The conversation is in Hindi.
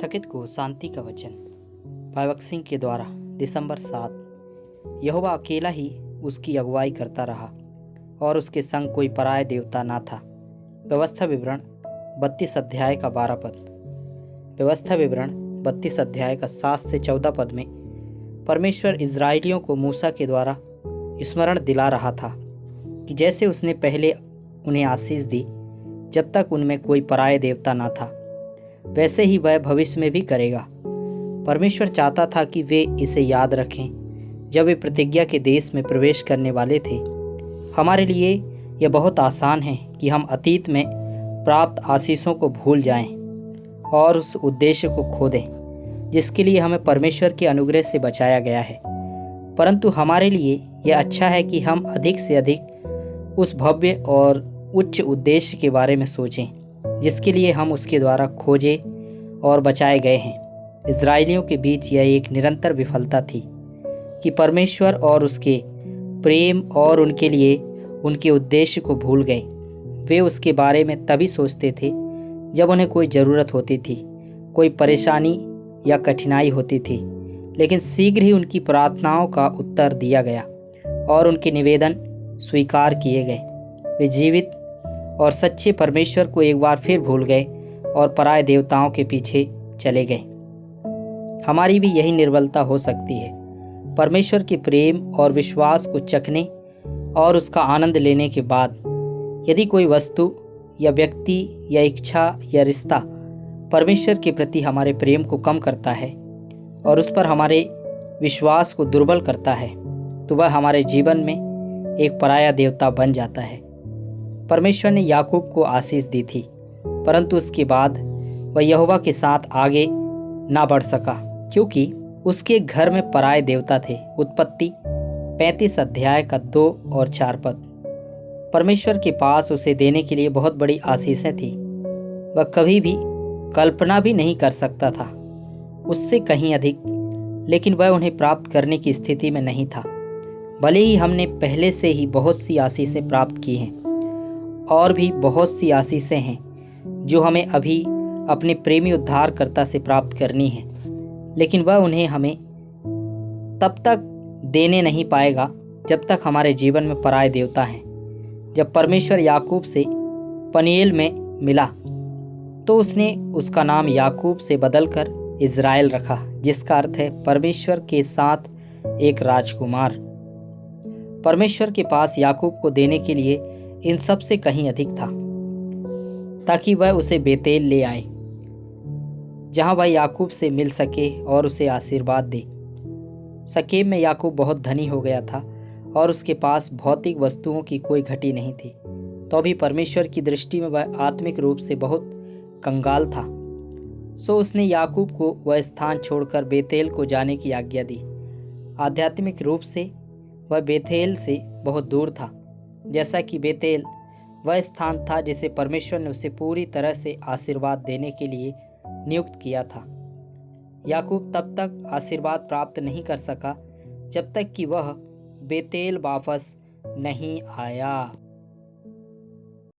थकित को शांति का वचन। भगत सिंह के द्वारा दिसंबर 7। यहोवा अकेला ही उसकी अगुवाई करता रहा और उसके संग कोई पराय देवता ना था। व्यवस्था विवरण 32 अध्याय का 12 पद। व्यवस्था विवरण 32 अध्याय का 7 से 14 पद में परमेश्वर इजरायलियों को मूसा के द्वारा स्मरण दिला रहा था कि जैसे उसने पहले उन्हें आशीष दी जब तक उनमें कोई पराय देवता ना था, वैसे ही वह भविष्य में भी करेगा। परमेश्वर चाहता था कि वे इसे याद रखें जब वे प्रतिज्ञा के देश में प्रवेश करने वाले थे। हमारे लिए यह बहुत आसान है कि हम अतीत में प्राप्त आशीषों को भूल जाएं और उस उद्देश्य को खो दें जिसके लिए हमें परमेश्वर के अनुग्रह से बचाया गया है। परंतु हमारे लिए यह अच्छा है कि हम अधिक से अधिक उस भव्य और उच्च उद्देश्य के बारे में सोचें जिसके लिए हम उसके द्वारा खोजे और बचाए गए हैं। इजरायलियों के बीच यह एक निरंतर विफलता थी कि परमेश्वर और उसके प्रेम और उनके लिए उनके उद्देश्य को भूल गए। वे उसके बारे में तभी सोचते थे जब उन्हें कोई ज़रूरत होती थी, कोई परेशानी या कठिनाई होती थी, लेकिन शीघ्र ही उनकी प्रार्थनाओं का उत्तर दिया गया और उनके निवेदन स्वीकार किए गए। वे जीवित और सच्चे परमेश्वर को एक बार फिर भूल गए और पराय देवताओं के पीछे चले गए। हमारी भी यही निर्बलता हो सकती है। परमेश्वर के प्रेम और विश्वास को चखने और उसका आनंद लेने के बाद यदि कोई वस्तु या व्यक्ति या इच्छा या रिश्ता परमेश्वर के प्रति हमारे प्रेम को कम करता है और उस पर हमारे विश्वास को दुर्बल करता है, तो वह हमारे जीवन में एक पराया देवता बन जाता है। परमेश्वर ने याकूब को आशीष दी थी, परंतु उसके बाद वह यहोवा के साथ आगे ना बढ़ सका क्योंकि उसके घर में पराये देवता थे। उत्पत्ति 35 अध्याय का 2 और 4 पद। परमेश्वर के पास उसे देने के लिए बहुत बड़ी आशीषें थी। वह कभी भी कल्पना भी नहीं कर सकता था उससे कहीं अधिक, लेकिन वह उन्हें प्राप्त करने की स्थिति में नहीं था। भले ही हमने पहले से ही बहुत सी आशीषें प्राप्त की हैं और भी बहुत सी आशीषें हैं जो हमें अभी अपने प्रेमी उद्धारकर्ता से प्राप्त करनी है, लेकिन वह उन्हें हमें तब तक देने नहीं पाएगा जब तक हमारे जीवन में पराये देवता हैं। जब परमेश्वर याकूब से पनीएल में मिला तो उसने उसका नाम याकूब से बदलकर इज़राइल रखा, जिसका अर्थ है परमेश्वर के साथ एक राजकुमार। परमेश्वर के पास याकूब को देने के लिए इन सब से कहीं अधिक था ताकि वह उसे बेतेल ले आए जहां वह याकूब से मिल सके और उसे आशीर्वाद दे। शकेम में याकूब बहुत धनी हो गया था और उसके पास भौतिक वस्तुओं की कोई घटी नहीं थी, तो भी परमेश्वर की दृष्टि में वह आत्मिक रूप से बहुत कंगाल था। सो उसने याकूब को वह स्थान छोड़कर बेतेल को जाने की आज्ञा दी। आध्यात्मिक रूप से वह बेतेल से बहुत दूर था, जैसा कि बेतेल वह स्थान था जिसे परमेश्वर ने उसे पूरी तरह से आशीर्वाद देने के लिए नियुक्त किया था। याकूब तब तक आशीर्वाद प्राप्त नहीं कर सका जब तक कि वह बेतेल वापस नहीं आया।